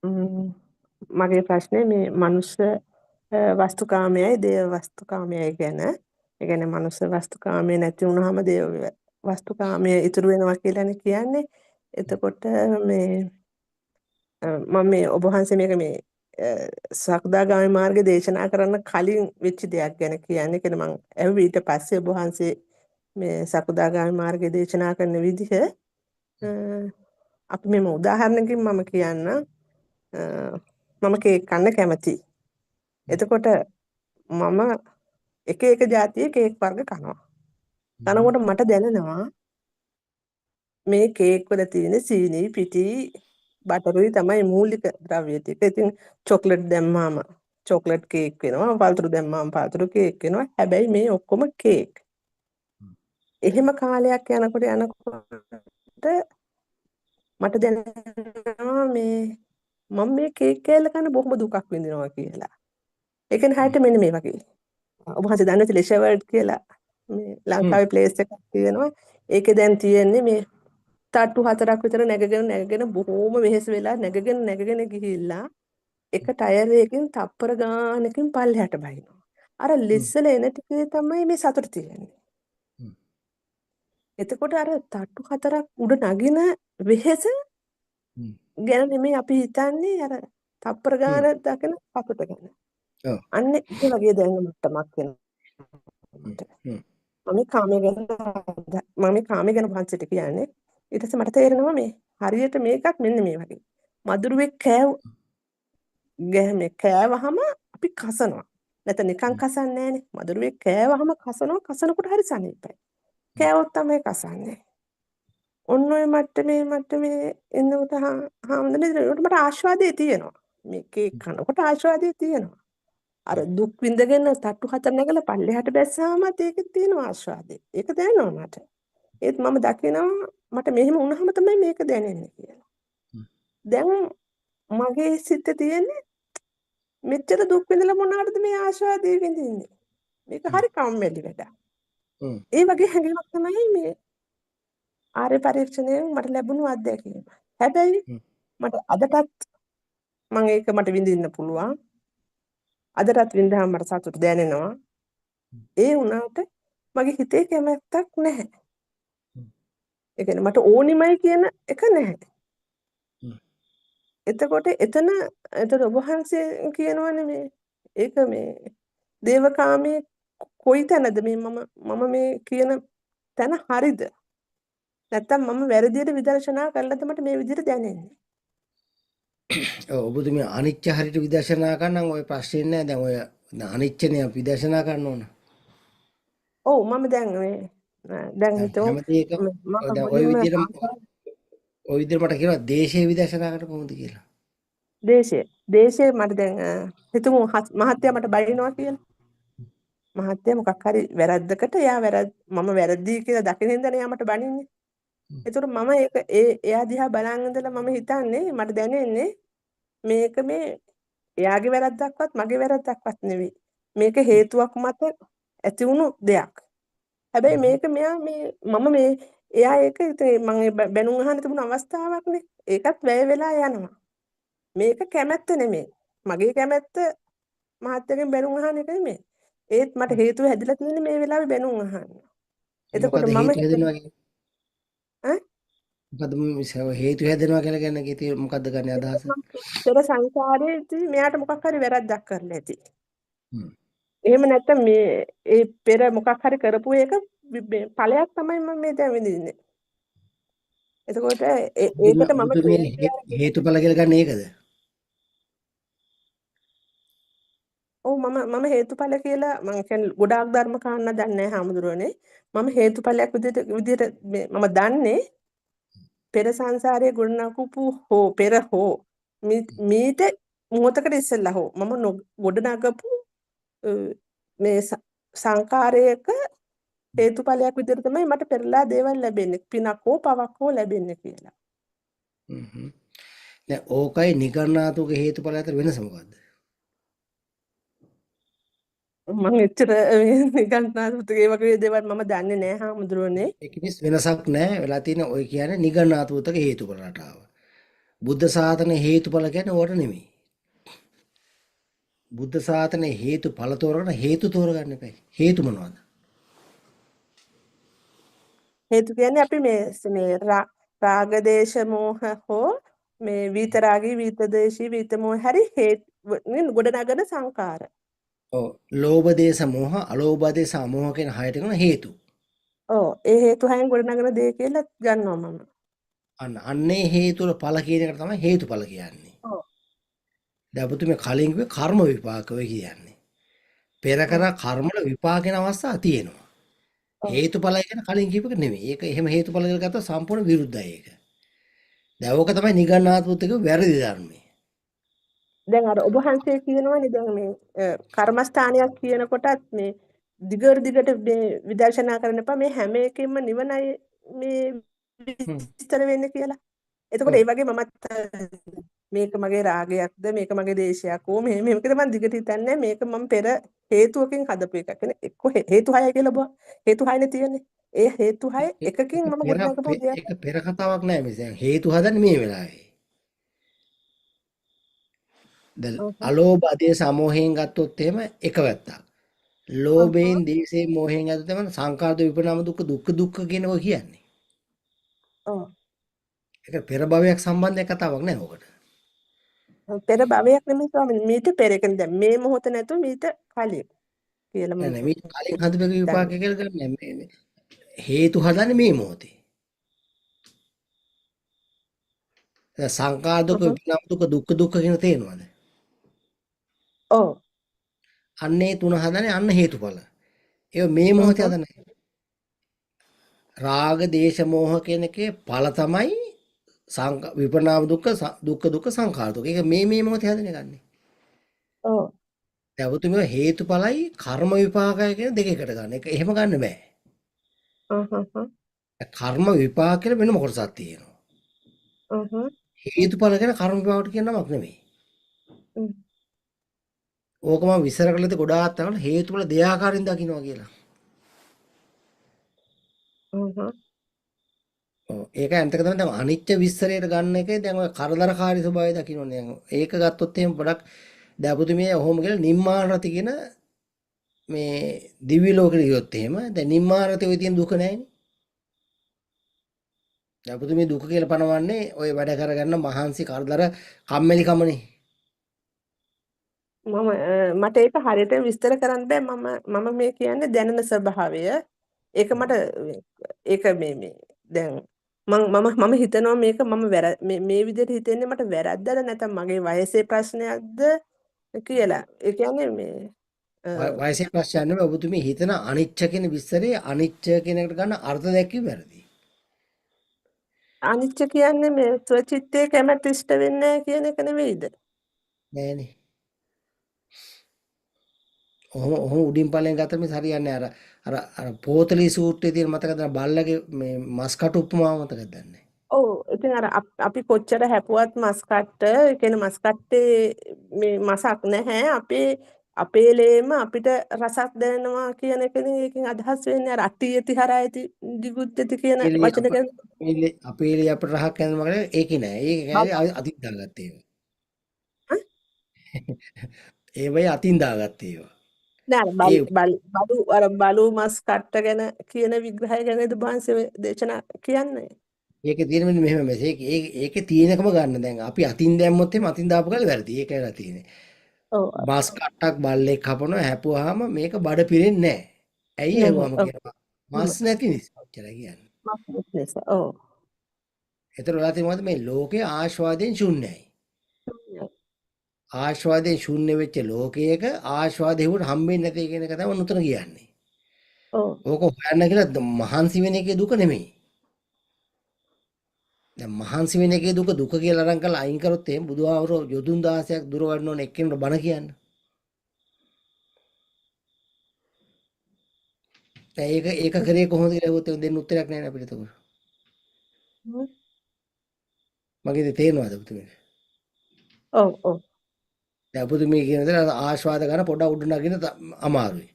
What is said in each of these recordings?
ම්ම්, මගේ ප්‍රශ්නේ මේ මනුස්ස වස්තුකාමයයි දේව වස්තුකාමයයි ගැන. ඒ කියන්නේ මනුස්ස වස්තුකාමය නැති වුනහම දේව වස්තුකාමය ඉතුරු වෙනවා කියලානේ කියන්නේ. එතකොට මේ මම මේ ඔබ වහන්සේ මේක මේ සකදාගාමී මාර්ගය දේශනා කරන්න කලින් වෙච්ච දෙයක් ගැන කියන්නේ. කියන මම ඇහුවේ ඊට පස්සේ ඔබ වහන්සේ මේ සකදාගාමී මාර්ගය දේශනා කරන විදිහ අපි මෙම උදාහරණකින් මම කියන්නම්. මම කේක් කන්න කැමතියි. එතකොට මම එක එක જાතියේ කේක් වර්ග කනවා. කනකොට මට දැනෙනවා මේ කේක් වල තියෙන සීනි, පිටි, බටරුයි තමයි මූලික ද්‍රව්‍ය ටික. ඉතින් චොක්ලට් දැම්මාම චොක්ලට් කේක් වෙනවා. පළතුරු දැම්මාම පළතුරු කේක් වෙනවා. හැබැයි මේ ඔක්කොම කේක්. එහෙම කාලයක් යනකොට මට දැනෙනවා මේ මම මේ කේක් කෑල්ල කන්න බොහොම දුකක් විඳිනවා කියලා. ඒ කියන්නේ හරියට මෙන්න මේ වගේ. ඔබ වහන්සේ දන්නවද ලෙෂවර්ඩ් කියලා මේ ලංකාවේ ප්ලේස් එකක් තියෙනවා. ඒකේ දැන් තියෙන්නේ මේ තට්ටු 4ක් විතර නැගගෙන බොහොම වෙහෙස වෙලා නැගගෙන ගිහිල්ලා එක ටයර් එකකින් තප්පර ගානකින් පල්ලෙහාට බහිනවා. අර ලිස්සල එන ටිකේ තමයි මේ සතුට තියෙන්නේ. එතකොට අර තට්ටු 4ක් උඩ නගින වෙහෙස ගැන නෙමෙයි අපි හිතන්නේ අර තප්පර ගාන දකින සතුට ගැන. අන්න ඒ වගේ දැනෙන මට්ටමක් වෙනවා. මම මේ කාමයේ ගැන වහන්සේට කියන්නේ. ඊට පස්සේ මට තේරෙනවා මේ හරියට මේකත් මෙන්න මේ වගේ. මදුරුවෙක් කෑවහම අපි කසනවා. නැත්නම් නිකන් කසන්නේ නැහනේ. මදුරුවෙක් කෑවහම කසනකොට හරි සනීපයි. කෑවොත් තමයි කසන්නේ. ඔන්න ඔය මට්ටමේ එන්නකොට හාමුදුරනේ මට ආස්වාදයේ තියෙනවා. මේ කේක් කනකොට ආස්වාදයේ තියෙනවා. අර දුක් විඳගෙන තට්ටු 4 නැගලා පල්ලෙහාට බැස්සාමත් ඒකේ තියෙන ආස්වාදේ. ඒක දැනෙනවා මට. ඒත් මම දකිනවා මට මෙහෙම වුණාම තමයි මේක දැනෙන්නේ කියලා. දැන් මගේ සිතේ තියෙන්නේ මෙච්චර දුක් විඳලා මොනවාටද මේ ආස්වාදේ විඳින්නේ? මේක හරි කම්මැලි වැඩක්. ඒ වගේ හැඟීමක් තමයි මේ ආර්ය පරීක්ෂණයෙන් මට ලැබුණු අත්දැකීම. හැබැයි මට අදටත් ඒක මට විඳින්න පුළුවන්. අදටත් විඳහම මට සතුට දැනෙනවා. ඒ වුණාට මගේ හිතේ කැමැත්තක් නැහැ. ඒ කියන්නේ මට ඕනිමයි කියන එක නැහැ. එතකොට එතන ඔබ වහන්සේ කියනවනේ මේ ඒක මේ දේවකාමයේ කොයි තැනද මේ මම මේ කියන තැන හරිද? නැත්තම් මම වැරදියට විදර්ශනා කළාද මට මේ විදිහට දැනෙන්නේ. ඔබතුමිය අනිච්ච හරියට විදර්ශනා කරනම් ඔය ප්‍රශ්නේ නැහැ. දැන් ඔය අනිච්චනේ අපි විදර්ශනා කරන්න ඕන. ඔව් මම දැන් හිතමු හැමති එකම මම දැන් මුලින්ම ඔය විදිහට මට කියනවා දේශේ විදර්ශනා කරන්න කොහොමද කියලා. දේශේ මට දැන් හිතමු මහත්තයා මට බයිනවා කියලා. මහත්තයා මොකක් හරි වැරද්දකට මම වැරදි කියලා දකින හින්දානේ යා මට බනින්නේ. ඒතර මම එයා දිහා බලන් ඉඳලා මම හිතන්නේ මට දැනෙන්නේ මේක මේ එයාගේ වැරද්දක්වත් මගේ වැරද්දක්වත් නෙවෙයි. මේක හේතුවක් මත ඇති වුණු දෙයක්. හැබැයි මේක මම එයා ඒක මම බැනුම් අහන්න තිබුණු අවස්ථාවක්නේ. ඒකත් වැය වෙලා යනවා. මේක කැමැත්ත නෙමෙයි. මගේ කැමැත්ත මහත්තයාගෙන් බැනුම් අහන්න එක නෙමෙයි. ඒත් මට හේතුව හැදිලා තියෙන්නේ මේ වෙලාවේ බැනුම් අහන්න. එතකොට මොකද මම හේතු හැදෙනවා කියන්නේ? ඈ මොකද හේතු හැදෙනවා කියලා කියන්නේ මොකද්ද ගන්න අදහස? පෙර සංසාරයේදී මෙයාට මොකක් හරි වැරද්දක් කරලා ඇති. එහෙම නැත්නම් ඒ පෙර මොකක් හරි කරපු එක ඵලයක් තමයි මම මේ දැන් විඳින්නේ. එතකොට ඒකට මම ඔබතුමිය හේතුඵල කියලා ගන්න ඒකද? ඔව් මම හේතුඵල කියලා මම කියන්නේ ගොඩාක් ධර්ම කාරණා දන්නේ නැහැ හාමුදුරනේ. මම හේතුඵලයක් විදිහට මම දන්නේ පෙර සංසාරයේ ගොඩනගපු හෝ මීට මොහොතකට ඉස්සෙල්ලා හෝ මම ගොඩනගපු මේ සංකාරයක හේතුඵලයක් විදිහට තමයි මට පෙරලා දේවල් ලැබෙන්නේ. පිනක් හෝ පවක් හෝ ලැබෙන්නේ කියලා. දැන් ඕකයි නිකර්ණාතුගේ හේතුඵල අතර වෙනස මොකද්ද? මම එච්චර නිකන්නාතුගේ වගේ දේවල් මම දන්නේ නැහැ හාමුදුරනේ. ඒකෙදිස් වෙනසක් නැහැ. වෙලා තියෙන ඔය කියන්නේ නිකර්ණාතුතක හේතුඵල රටාව. බුද්ධ ශාසනයේ හේතුඵල කියන්නේ ඕකට නෙමෙයි. බුද්ධ ශාසනයේ හේතුඵල තෝරගෙන හේතු තෝරගන්න එපා. හේතු මොනවද? හේතු කියන්නේ අපි මේ රාග දේශ මොහ හෝ මේ විතරාගී විතදේශී විතමෝහ හරි හේතු ගොඩනගන සංකාර. ඔව්. ලෝභ දේශ මොහ, අලෝභ දේශ අමෝහ කියන හයට කරන හේතු. ඔව් ඒ හේතු හයෙන් ගොඩනගන දේ කියලා ගන්නවා මම. අන්නේ හේතුවල ඵල කියන එකට තමයි හේතුඵල කියන්නේ. ඔව්. දැන් ඔබතුමේ කලින් කිව්වේ කර්ම විපාක ඔය කියන්නේ. පෙර කර කර්මවල විපාක වෙන අවස්ථා තියෙනවා. ඔව්. හේතුඵලයි කියන කලින් කියපු එක නෙමෙයි. ඒක එහෙම හේතුඵල කියලා ගත්තොත් සම්පූර්ණ විරුද්ධයි ඒක. දැන් ඕක තමයි නිගණ්ඨාත්මුත් එක වැරදි ධර්මයේ. දැන් අර ඔබ වහන්සේ කියනවානේ දැන් මේ කර්මස්ථානයක් කියනකොටත් මේ දිගට මේ විදර්ශනා කරන්න එපා මේ හැම එකෙම නිවනයි මේ හ්ම්. විස්තර වෙන්නේ කියලා. එතකොට ඔව්. ඒ වගේ මමත් මේක මගේ රාගයක්ද මේක මගේ දේශයක් ඕ මේක මම දිගට හිතන්නේ මේක මම පෙර හේතුවකින් හදපු එකක්. එක්ක හේතු හයයි කියලා ඔබ හේතු හයනේ තියෙන්නේ. ඒ හේතු හය එකකින් මම ගොඩනගපු දෙයක්. ඒක පෙර කතාවක් නෑ මේ. දැන් හේතු හදන්නේ මේ වෙලාවේ. දැන් අලෝභ දේශ සමෝහයෙන් ගත්තොත් එහෙම එක වැත්තක්. ලෝභයෙන් දේශයෙන් මෝහයෙන් ගත්තොත් එහෙම සංකාරද විපරණාම දුක්ඛ කියන ඔය කියන්නේ. ඔව්. ඒක පෙර භවයක් සම්බන්ධ කතාවක් නෑ ඔකට. පෙර භවයක් නෙමෙයි ස්වාමීනි මීට පෙර කියන්නේ දැන් මේ මොහොත නැතුව මීට කලින් කියලා නෑ මම නෑ මේ කලින් හදපු විපාක කියලා ගන්න මේ හේතු හදන්නේ මේ මොහොතේ. දැන් සංකාර දුක විපරණාම දුක්ඛ කියන තේරෙනවද? ඔව්. අන්නේ තුන හදන්නේ අන්න හේතුඵල. ඒ මේ මොහොතේ හදන්නේ. රාග දේශ මොහ කියන එකේ ඵල තමයි විපරණාම දුක්ඛ සංඛාර දුක. ඒක මේ මොහොතේ හදන්නේ ගන්නෙ. ඔව්. දැන් ඔබතුමිය හේතුඵලයි කර්ම විපාකය කියන දෙක එකට ගන්න. ඒක එහෙම ගන්න බෑ. කර්ම විපාක කියලා වෙනම කොටසක් තියෙනවා. හේතුඵල කියන කර්ම විපාකට කියන නමක් නෙමෙයි. ඕක මම විස්තර කළේ ගොඩාක් තමයි හේතුඵල දෙආකාරයෙන් දකින්නවා කියලා. ඔව් ඒක ඇත්තක තමයි දැන් අනිත්‍ය විස්තරයට ගන්න එකේ දැන් ඔය කරදරකාරී ස්වභාවය දකින්නෝනේ. දැන් ඒක ගත්තොත් එහෙම ගොඩක් දැන් අපුතුමිය ඔහොම කියලා නිම්මාන රති කියන මේ දිව්‍ය ලෝකෙට ගියොත් එහෙම දැන් නිම්මාන රතේ ඔය තියෙන දුක නැහැනේ. දැන් අපුතුමිය දුක කියලා පනවන්නේ ඔය වැඩ කරගන්න මහන්සි කරදර කම්මැලි කමනේ. මට ඒක හරියට විස්තර කරන්න බෑ මම මේ කියන්නේ දැනෙන ස්වභාවය. ඒක මට ඒක මේ දැන් මම හිතනවා මේක මේ විදිහට හිතෙන්නේ මට වැරද්දද නැත්නම් මගේ වයසේ ප්‍රශ්නයක්ද කියලා. ඒ කියන්නේ මේ වයසේ ප්‍රශ්නයක් නෙමෙයි ඔබතුමිය හිතන අනිච්ච කියන විස්තරේ අනිච්ච කියන එකට ගන්න අර්ථ දැක්වීම වැරදි. අනිච්ච කියන්නේ මේ ස්වචිත්තේ කැමැති ඉෂ්ට වෙන්නේ නැහැ කියන එක නෙවෙයිද? නෑනේ. ඔහොම උඩින් පල්ලෙන් ගත්තම හරියන්නේ අර පෝතලී සූත්‍රයේ තියෙන මතකද බල්ලගේ මේ මස් කටු උපමාව මතකද දන්නේ. ඔව් ඉතින් අර අපි කොච්චර හැපුවත් මස් කට්ට ඒ කියන්නේ මස් කට්ටේ මේ මසක් නැහැ අපේ ලේම අපිට රසක් දැනෙනවා කියන එකනේ ඒකෙන් අදහස් වෙන්නේ අර අට්ටි යති හරායති දිගුද්දති කියන වචනක අපේ ලේ අපේ රහක් යන මගල ඒකේ නෑ. ඒක කියන්නේ අතින් දාගත්තේ ඒවා. ඒ වෙයි අතින් දාගත්තේ ඒවා. නෑ බලු මස් කට්ට ගැන කියන විග්‍රහය ගැනද බාන්සේ දේශනා කියන්නේ. ඒකේ තියෙන මෙන්න මෙහෙම මේක ඒකේ තියෙනකම ගන්න දැන් අපි අතින් දැම්මොත් එහම අතින් දාපු ගාල වැරදි. ඒකයිලා තියෙන්නේ. ඔව්. මස් කට්ටක් බල්ලෙක් කපනවා හැපුවාම මේක බඩ පිරෙන්නේ නැහැ. ඇයි හැවම කියනවා. මස් නැති නිසා ඔච්චරයි කියන්නේ. මස් නැති නිසා. ඔව්. ඒතර ඔයාලා තියෙනවද මේ ලෝකේ ආස්වාදයෙන් ශුන්‍යයි. ආස්වාදයෙන් ශුන්‍ය වෙච්ච ලෝකයක ආස්වාදේ හම්බෙන්නේ නැති කියන එක තමයි උතන කියන්නේ. ඔව්. ඕක හොයන්න කියලා මහන්සි වෙන එකේ දුක නෙමෙයි. දැන් මහන්සි වෙන එකේ දුක කියලා අරන් කරලා අයින් කරොත් එහෙනම් බුදුහාමරෝ යොදුන් 16ක් දුර වඩන ඕන එක්කෙනෙකුට බණ කියන්න. දැන් ඒක කරේ කොහොමද කියලා හොත් දෙන්න උත්තරයක් නැහැ අපිට ඒක. මගේ තේරෙනවද පුතුනේ? ඔව් ඔව්. දැන් පුතුමේ කියන දේ ආස්වාද ගන්න පොඩක් උඩ නගින අමාරුයි.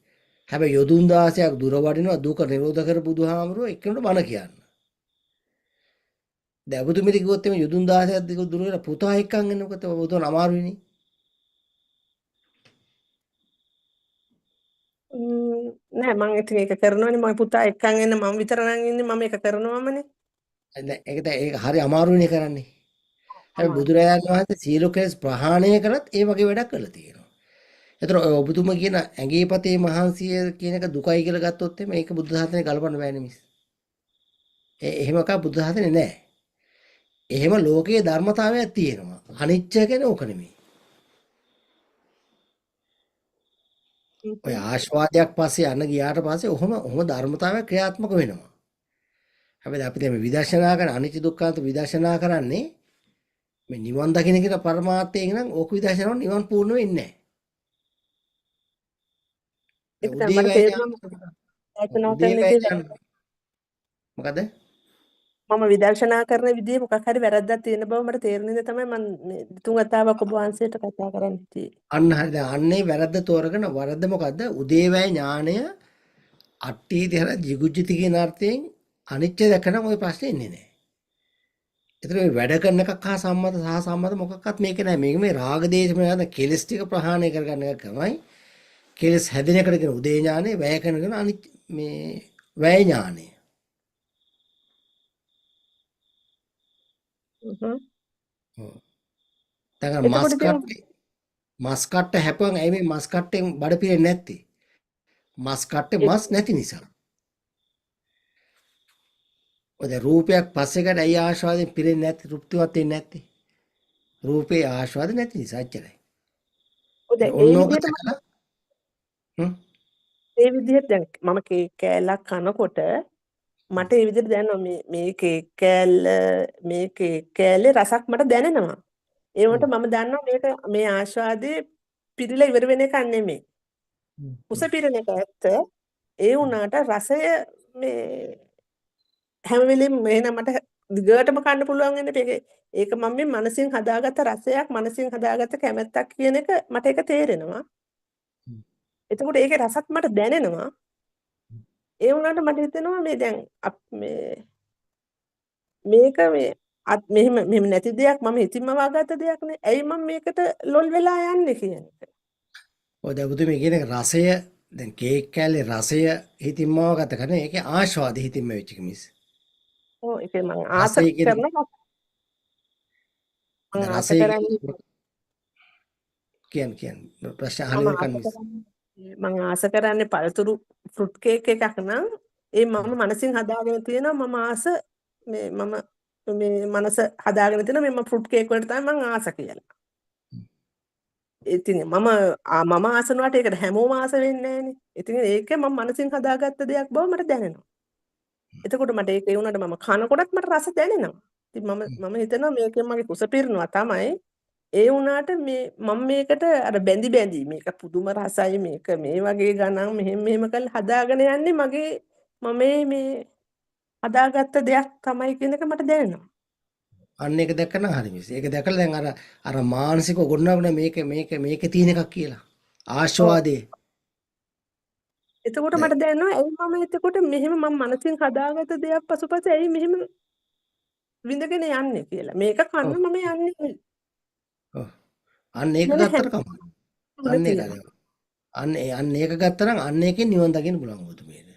හැබැයි යොදුන් 16ක් දුර වඩිනවා දුක නිරෝධ කර බුදුහාමරෝ එක්කෙනෙකුට බණ කියන්න. දැන් ඔබතුමීට කිව්වොත් එimhe යොදුන් 16ක් දිග දුර වෙලා පුතා එක්කන් එන්න මොකද ඔබතුමන් අමාරුයිනේ. නෑ මං ඉතින් ඒක කරනවනේ මගේ පුතා එක්කන් එන්න මම විතර නම් ඉන්නේ මම ඒක කරනවමනේ. දැන් ඒක හරි අමාරුයිනේ කරන්නේ. හැබැයි අමාරු. බුදුරජාණන් වහන්සේ සියලු කෙලෙස් ප්‍රහාණය කරත් ඒ වගේ වැඩක් කරලා තියෙනවා. ඒතර ඔය ඔබතුම කියන ඇඟේ පතේ මහන්සිය කියන එක දුකයි කියලා ගත්තොත් එimhe ඒක බුද්ධ ධාතනේ ගලපන්න බෑනේ මිස්. එහෙම එකක් බුද්ධ ධාතනේ නෑ. එහෙම ලෝකයේ ධර්මතාවයක් තියෙනවා. අනිච්ච කියන්නේ ඕක නෙමෙයි. ඔය ආස්වාදයක් පස්සේ යන්න ගියාට පස්සේ ඔහොම ධර්මතාවයක් ක්‍රියාත්මක වෙනවා. හැබැයි අපි දැන් මේ විදර්ශනා කරන අනිත්‍ය දුක්ඛාන්ත විදර්ශනා කරන්නේ මේ නිවන් දකින්න කියන පරමාර්ථයෙන් නම් ඕක විදර්ශනාව නිවන් පූර්ණ වෙන්නේ ඒක නැහැ. තමයි මට තේරෙනවා විදර්ශනා කරන උදේවැය එකේ යන මොකද? මම විදර්ශනා කරන විදිහේ මොකක් හරි වැරද්දක් තියෙන බව මට තේරෙන ඉඳ තමයි මම මේ තුන් වතාවක් ඔබ වහන්සේට කතා කරන්න හිටියේ. අන්න හරි දැන් අන්නේ වැරද්ද තෝරගෙන වරද්ද මොකද්ද? උදේවැය ඥාණය අට්ඨීති හර jigucchiti කියන අර්ථයෙන් අනිත්‍ය දැකනම ওই ප්‍රශ්නේ ඉන්නේ නැහැ. ඒතර මේ වැඩ කරන එකක් හා සම්මත සහ සම්මත මොකක්වත් මේක නැහැ. මේක මේ රාග දේශ මොනවාද කෙලස් ටික ප්‍රහාණය කරගන්න එක තමයි. කෙලස් හැදෙන එකට කියන උදේ ඥානෙ, වැය කරන අනිත් මේ වැය ඥානෙ. දැන් අර එතකොට ඉතින් මස් කට්ට හැපුවම ඇයි මේ මස් කට්ටෙන් බඩ පිරෙන්නේ නැත්තේ? මස් කට්ටේ මස් නැති නිසා. ඔය දැන් රූපයක් පස්සේකට ඇයි ආස්වාදයෙන් පිරෙන්නේ නැත්තේ? තෘප්තිවත් වෙන්නේ නැත්තේ? රූපේ ආස්වාද නැති නිසා එච්චරයි. ඔය දැන් ඒ ඔන්නෝක විදිහට දැකලා ඒ විදිහට දැන් මම කේක් කෑල්ලක් කනකොට මට ඒ විදිහට දැනෙනවා මේ කේක් කෑල්ල මේ කේක් කෑල්ලේ රසක් මට දැනෙනවා. ඒ වුණාට මම දන්නවා මේක මේ ආස්වාදේ පිරීලා ඉවර වෙන එකක් නෙමෙයි. කුස පිරෙන එක ඇත්ත. ඒ වුණාට රසය මේ හැම වෙලෙම එහෙනම් මට දිගටම කන්න පුළුවන් වෙන්නේ ඒක මම මේ මනසින් හදාගත්ත රසයක් මනසින් හදාගත්ත කැමැත්තක් කියන එක මට ඒක තේරෙනවා. එතකොට ඒකේ රසත් මට දැනෙනවා. ඒ වුණාට මට හිතෙනවා මේ දැන් මේක මෙහෙම නැති දෙයක් මම හිතින්ම වාගත්ත දෙයක් නේ. ඇයි මම මේකට ලොල් වෙලා යන්නේ කියන එක. ඔය දැන් බුදුමේ කියන රසය දැන් කේක් කෑල්ලේ රසය හිතින්මව ගත කරන ඒකේ ආස්වාද හිතින්ම වෙච්ච එක මිස්. ඔව් ඒක මම ආස රසය කියන කරන මම ආස රසය කරන්නේ කියන්නේ ප්‍රශ්න අහන්න මම ඉවර ආස කරන්න මිස්. කරන්නේ මම ආස කරන්නේ පළතුරු ෆෘට් කේක් එකක් නම් ඒ මම මනසින් හදාගෙන තියෙනවා මම ආස මේ මනස හදාගෙන තියෙනවා මේ ෆෘට් කේක් වලට තමයි මම ආස කියලා. ඉතින් මම ආසනවට ඒකට හැමෝම ආස වෙන්නේ නැහනේ. ඉතින් ඒක මම මනසින් හදාගත්ත දෙයක් බව මට දැනෙනවා. එතකොට මට ඒක ඒ වුණාට මම කනකොටත් මට රස දැනෙනවා. ඉතින් මම හිතනවා මේකෙන් මගේ කුස පිරනවා තමයි. ඒ වුණාට මම මේකට අර බැඳි මේක පුදුම රසයි මේක මේ වගේ ගණන් මෙහෙම කරලා හදාගෙන යන්නේ මම මේ හදාගත්ත දෙයක් තමයි කියන එක මට දැනෙනවා. අන්න ඒක දැක්කම හරි මිස්. ඒක දැකලා දැන් අර මානසික ගොඩනගන මේක තියෙන එකක් කියලා. ආස්වාදේ. එතකොට මට දැනෙනවා ඇයි මම එතකොට මෙහෙම මම මනසින් හදාගත්ත දෙයක් පසුපස ඇයි මෙහෙම විඳගෙන යන්නේ කියලා. මේක කන්න ඔව්. මම යන්නේ ඔව්. අන්න ඒක මම ගත්තට කමක්. අන්න ඒක හරි. අන්න ඒක ගත්තනම් අන්න ඒකෙන් නිවන් දකින්න පුළුවන් බුදුමේද.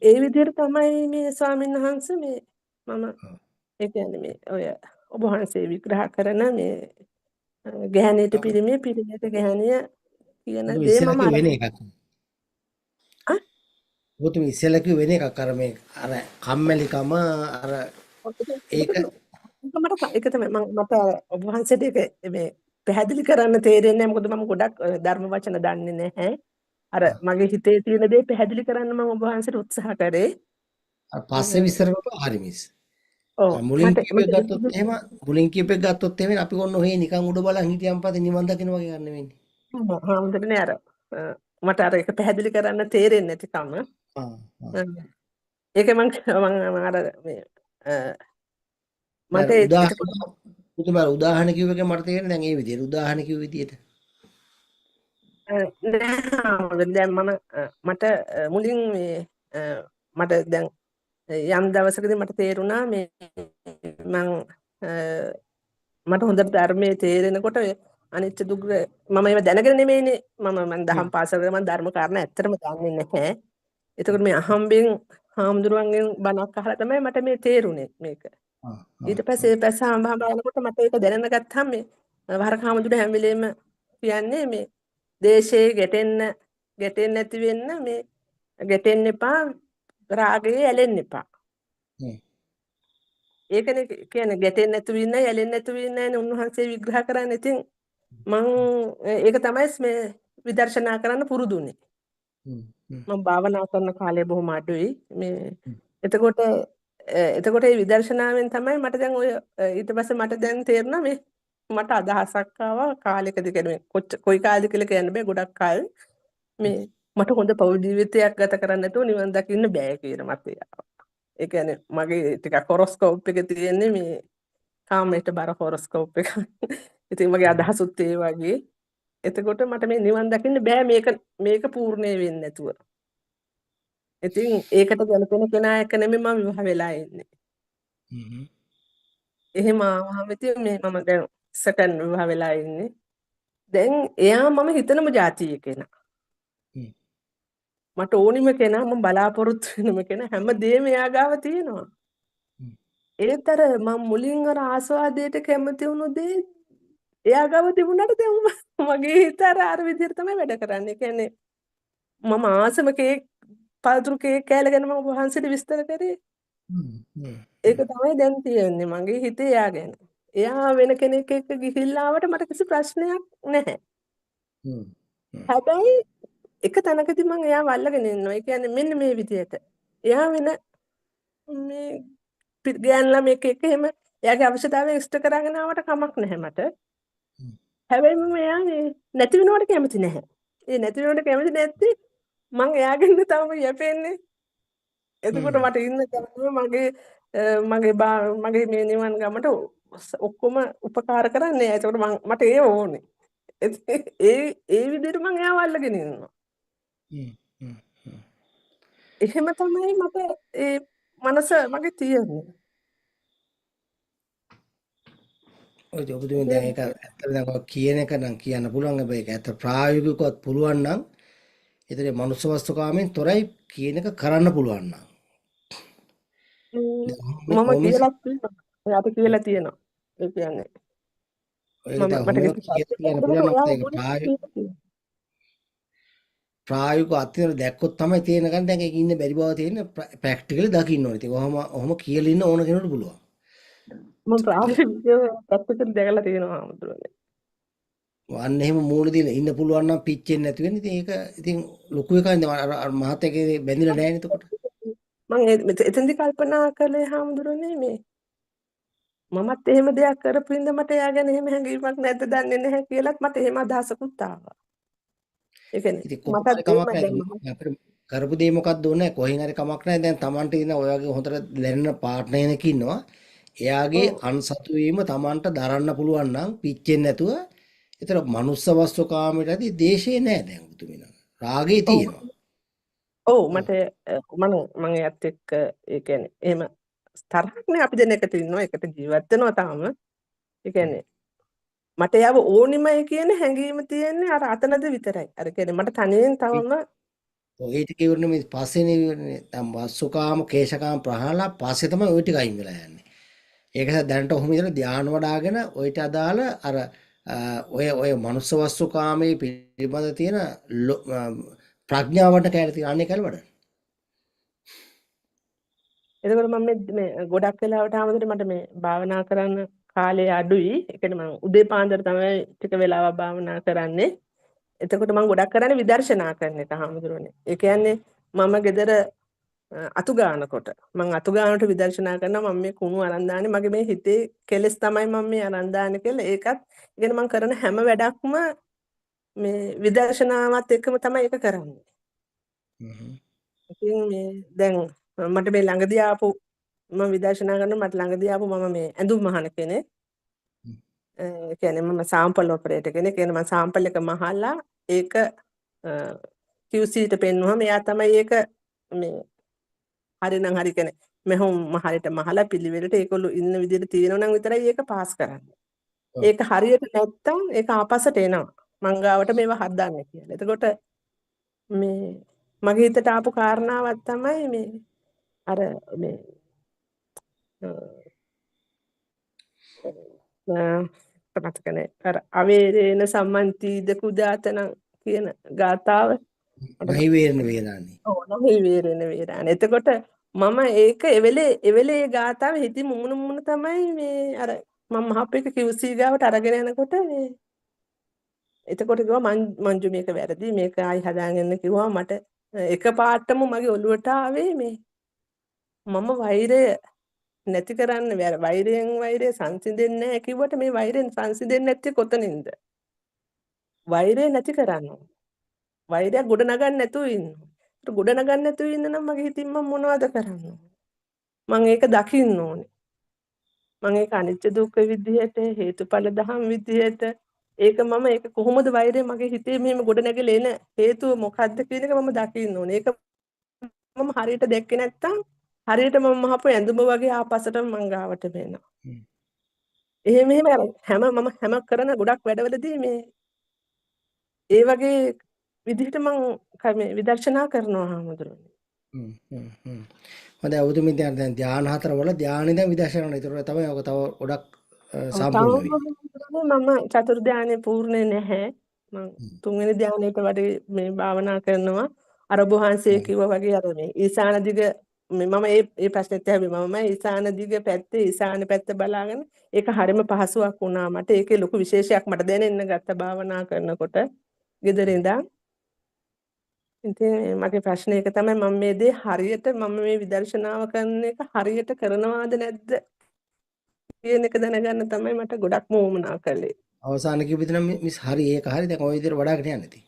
ඒ විදිහට තමයි මේ ස්වාමීන් වහන්සේ මම ඔව්. ඒ කියන්නේ මේ ඔය ඔබ වහන්සේ විග්‍රහ කරන මේ ගැහණියට ඔව්. පිරිමිය පිරිමියට ගැහණිය කියන බුදුම දේ ඉස්සෙල්ලා මම කිව්ව වෙන එකක්. ආ බුදුම ඉස්සෙල්ලා කිව්ව වෙන එකක් අර මේ අර කම්මැලිකම අර ඒක ඒක තමයි මට ඔබ වහන්සේට ඒක මේ පැහැදිලි කරන්න තේරෙන්නේ නැහැ මොකද මම ගොඩක් ධර්ම වචන දන්නේ නැහැ. අර මගේ හිතේ තියෙන දේ පැහැදිලි කරන්න මම ඔබ වහන්සේට උත්සාහ කරේ. අර පස්සේ විස්තර කරපුවා හරි මිස්. ඔව් මුලින් මට කියපේ ගත්තොත් එහෙම අපි ඔන්න ඔහේ නිකන් උඩ බලන් හිටියන් පස්සේ නිවන් දකින්න වගේ ගන්න වෙන්නේ. හාමුදුරනේ අර මට අර ඒක පැහැදිලි කරන්න තේරෙන්නේ නැතිකම ඒක මම අර මේ මට එතකොට උදාහරණ කිව්ව එක මට තේරෙන්නේ දැන් ඒ විදිහට උදාහරණ කිව්ව විදිහට. නෑ දැන් මට මුලින් මේ මට දැන් යම් දවසකදී මට තේරුණා මේ මං මට හොඳට ධර්මයේ තේරෙනකොට අනිත්‍ය දුක් මම ඒව දැනගෙන නෙමෙයිනේ මම දහම් පාසල් කරලා මම ධර්ම කාරණා ඇත්තටම දන්නේ නැහැ. එතකොට මේ අහම්බෙන් හාමුදුරුවන්ගෙන් බණක් අහලා තමයි මට මේ තේරුනේ මේක. ඊට පස්සේ ඒ පැස හඹ යනකොට මට ඒක දැනගෙන ගත්තාම මේ වරක හාමුදුරුවෝ හැම වෙලේම කියන්නේ මේ දේශේ ගැටෙන්න නැති වෙන්න මේ ගැටෙන්න එපා රාගයේ ඇලෙන්න එපා. ඒකනේ කියන්නේ ගැටෙන්නේ නැතුව ඉන්න යැලෙන්නේ නැතුව ඉන්නනේ උන්වහන්සේ විග්‍රහ කරන්නේ. ඉතින් මම ඒක තමයි මේ විදර්ශනා කරන්න පුරුදුනේ. මම භාවනා කරන කාලය බොහොම අඩුයි. මේ එතකොට ඒ විදර්ශනාවෙන් තමයි මට දැන් ඔය ඊට පස්සේ මට දැන් තේරුණා මේ මට අදහසක් ආවා කාලෙකදී කියන්නේ කොයි කාලෙද කියලා කියන්න බෑ ගොඩක් කාල මේ මට හොඳ පෞල් ජීවිතයක් ගත කරන්න නැතුව නිවන් දකින්න බෑ කියන මතය ආවා. ඒ කියන්නේ මගේ ටිකක් හොරොස්කෝප් එකේ තියෙන්නේ මේ කාමයට බර හොරොස්කෝප් එක. ඉතින් මගේ අදහසුත් ඒ වගේ. එතකොට මට මේ නිවන් දකින්න බෑ මේක පූර්ණේ වෙන්නේ නැතුව. ඉතින් ඒකට ගැලපෙන කෙනා එක්ක නෙමෙයි මම විවාහ වෙලා ඉන්නේ. එහෙම ආවම ඉතින් මේ මම දැන් සෙකන්ඩ් විවාහ වෙලා ඉන්නේ. දැන් එයා මම හිතනම જાතිය කෙනා. මට ඕනිම කෙනා මම බලාපොරොත්තු වෙනම කෙනා හැමදේම එයා ගාව තියෙනවා. ඒතර මම මුලින් අර ආස්වාදයට කැමති වුණු දේ එයා ගාව තිබුණාට දැන් මගේ හිත අර විදිහට තමයි වැඩ කරන්නේ. කියන්නේ මම ආසම කේක් පළතුරු කේක් කෑල්ල ගැන මම වහන්සේට විස්තර කරේ. ඒක තමයි දැන් තියෙන්නේ මගේ හිතේ එයා ගැන. එයා වෙන කෙනෙක් එක්ක ගිහිල්ලා ආවට මට කිසි ප්‍රශ්නයක් නැහැ. හැබැයි එක තැනකදී මම එයාව අල්ලගෙන ඉන්නවා. ඒ කියන්නේ මෙන්න මේ විදිහට. එයා වෙන මේ ගෑන් ළමෙක් එක්ක එහෙම එයාගේ අවශ්‍යතාවය ඉෂ්ට කරගෙන ආවට කමක් නැහැ මට. හැබැයි මම එයා නැති වෙනවට කැමති නැහැ. ඒ නැති වෙනවට කැමති නැත්තේ මම එයාගෙන් තවම යැපෙන්නේ. එතකොට මට ඉන්න තැනම මගේ මේ නිවන් ගමට ඔක්කොම උපකාර කරන්නේ. ඒකට මට ඒ ඕනේ. ඒ විදිහට මම එයාව අල්ලගෙන ඉන්නවා. එහෙම තමයි මට ඒ මනස මගේ තියෙන්නේ. ඔය ඔබතුමිය දැන් ඒක ඇත්තට දැන් ඔය කියන එක නම් කියන්න පුළුවන් හැබැයි ඒක ඇත්ත ප්‍රායෝගිකවත් පුළුවන් නම් ඒතරේ මනුස්ස වස්තුකාමෙන් තොරයි කියන එක කරන්න පුළුවන් නම් මම කියලා තියෙනවා. එයාට කියලා තියෙනවා. ඒ කියන්නේ ඔය දැන් හොම කියන්න පුළුවන් නම් ඒක ප්‍රායෝගික අත්‍යවශ්‍ය දැක්කොත් තමයි තේරෙන ගන්න දැන් ඒක ඉන්න බැරි බව තේරෙන ප්‍රැක්ටිකලි දකින්න ඕනේ. ඉතින් ඔහොම කියලා ඉන්න ඕන කෙනෙකුට පුළුවන්. මම ප්‍රායෝගිකව පැත්තකින් දැකලා තියෙනවා ආමුදුරනේ. වන්න එහෙම මූණ දීලා ඉන්න පුළුවන් නම් පිච්චෙන්නේ නැති වෙන්නේ. ඉතින් ඒක ඉතින් ලොකු එකක් නේ අර මහතකේ බැඳිලා නැහැ නේ එතකොට. මම එතෙන්දි කල්පනා කළේ ආමුදුරනේ මේ මමත් එහෙම දෙයක් කරපු ඉඳ මට එයා ගැන එහෙම හැඟීමක් නැද්ද දන්නේ නැහැ කියලාත් මට එහෙම අදහසකුත් ආවා. ඒ කියන්නේ ඉතින් කොහොමද කමක් නැහැ. අපිට කරපු දේ මොකක්ද ඕනේ කොහෙන් හරි කමක් නැහැ. දැන් Tamanට ඉන්න ඔය වගේ හොඳට දැනෙන පාර්ට්නර් කෙනෙක් ඉන්නවා. එයාගේ අන්සතු වීම Tamanට දරන්න පුළුවන් නම් පිච්චෙන්නේ නැතුව ඒතර මනුස්ස වස්තු කාමයටදී දේශේ නැහැ දැන් ඔබතුමින. රාගේ තියෙනවා. ඔව් මට මම එයත් එක්ක ඒ කියන්නේ එහෙම තරහක් නේ අපි දෙන්න එකට ඉන්නවා එකට ජීවත් වෙනවා තාම. ඒ කියන්නේ මට යව ඕනිමයි කියන හැඟීම තියෙන්නේ අර අතනද විතරයි. අර කියන්නේ මට තනියෙන් තවම ඔය ටික ඉවරනේ මේ පස්සේනේ ඉවරනේ. දැන් වස්තුකාම කේශකාම ප්‍රහාණලා පස්සේ තමයි ওই ටික අයින් වෙලා යන්නේ. ඒක නිසා දැනට ඔහොම ඉඳලා ධානය වඩ아가න ඔයිට අදාළ අර ඔය මනුස්ස වස්තුකාමයේ පිළිබඳ තියෙන ප්‍රඥාවට කැලේ තියෙන අනේ කැල වඩන. එතකොට මම මේ ගොඩක් වෙලාවට ආමදට මට මේ භාවනා කරන්න කාලේ අඩුයි. ඒ කියන්නේ මම උදේ පාන්දර තමයි ටික වෙලාවක් භාවනා කරන්නේ. එතකොට මම ගොඩක් කරන්නේ විදර්ශනා කරන එක හැමදෙරෝනේ. ඒ කියන්නේ මම ගෙදර අතු ගන්නකොට මම අතු ගන්නට විදර්ශනා කරනවා මම මේ කුණු අරන් දාන්නේ මගේ මේ හිතේ කෙලස් තමයි මම මේ අරන් දාන්නේ කියලා ඒකත් ඉගෙන මම කරන හැම වැඩක්ම මේ විදර්ශනාවත් එක්කම තමයි ඒක කරන්නේ. ඉතින් මේ දැන් මට මේ ළඟදී ආපු මම විදර්ශනා කරන මට ළඟදී ආපු මම මේ ඇඳුම් මහන කෙනෙක්. ඒ කියන්නේ මම සාම්පල් ඔපරේටර් කෙනෙක්. ඒ කියන්නේ මම සාම්පල් එක මහලා ඒක QC ට පෙන්නුවම එයා තමයි ඒක මේ හරිනම් හරි කියන්නේ මෙහොම හරියට මහලා පිළිවෙලට ඒගොල්ලෝ ඉන්න විදිහට තියෙනවා නම් විතරයි ඒක පාස් කරන්නේ. ඔව්. ඒක හරියට නැත්තම් ඒක ආපස්සට එනවා. මං ගාවට මේවා හදන්න කියලා. එතකොට මේ මගේ හිතට ආපු කාරණාවක් තමයි මේ අර මේ මතක නැහැ. අර අවේරේන සම්මන්තිද කුදාතන කියන ගාතාව මට නහි වේරණ වේරාණි. ඔව් නහි වේරෙන වේරාන. එතකොට මම ඒක එවෙලේ ගාතාව හිතින් මුමුණ තමයි මේ අර මම මහප් එක QC ගාවට අරගෙන යනකොට මේ එතකොට කිව්වා මංජු මේක වැරදි මේක ආයි හදාගන්න කිව්වා මට එකපාරටම මගේ ඔළුවට ආවේ මේ මම වෛරය නැති කරන්න වෛරයෙන් වෛරය සංසිඳෙන්නේ නැහැ කිව්වට මේ වෛරයෙන් සංසිඳෙන්නේ නැත්තේ කොතනින්ද? වෛරය නැති කරන්න ඕන. වෛරය ගොඩ නගන්න නැතුව ඉන්න. ඒත් ගොඩ නගන්න නැතුව ඉන්න නම් මගේ හිතින් මම මොනවද කරන්න ඕන? මම ඒක දකින්න ඕනේ. මම ඒක අනිත්‍ය දුක්ඛ විදිහට හේතුඵල ධම් විදිහට ඒක කොහොමද වෛරය මගේ හිතේ මෙහෙම ගොඩ නැගලා එන හේතුව මොකද්ද කියන එක මම දකින්න ඕනේ. ඒක මම හරියට දැක්කේ නැත්තම් හරියට මම මහපු ඇඳුම වගේ ආපස්සට මං ගාවට වෙනවා. එහෙම හැම කරන ගොඩක් වැඩවලදී මේ ඒ වගේ විදිහට මං විදර්ශනා කරනවා හාමුදුරනේ. හොඳයි ඔබතුමී දැන් ධ්‍යාන 4 වල ධ්‍යානෙ දැන් විදර්ශනා කරනවා. ඒතර තමයි ඔක තව ගොඩක් සම්පූර්ණ වෙන්නේ. මම චතුර් ධ්‍යානෙ පූර්ණේ නැහැ. මං තුන්වෙනි ධ්‍යානෙට වඩේ මේ භාවනා කරනවා. අර ඔබ වහන්සේ කිව්වා වගේ අර මේ ඊසාන දිග මම ඒ ප්‍රශ්නෙත් ඇහුවේ මම ඊසාන දිග පැත්තේ ඊසාන පැත්ත බලාගෙන ඒක හරිම පහසුවක් වුණා මට. ඒකේ ලොකු විශේෂයක් මට දැනෙන්න ගත්ත භාවනා කරනකොට ගෙදර ඉඳන්. ඉතින් මගේ ප්‍රශ්නේ ඒක තමයි මම මේ දේ හරියට මම මේ විදර්ශනාව කරන එක හරියට කරනවාද නැද්ද කියන එක දැනගන්න තමයි මට ගොඩක් වුමනා කළේ. අවසාන කිව්ව විදිහට මිස් හරි ඒක හරි දැන් ওই විදිහට වඩාගෙන යන්න ඉතින්.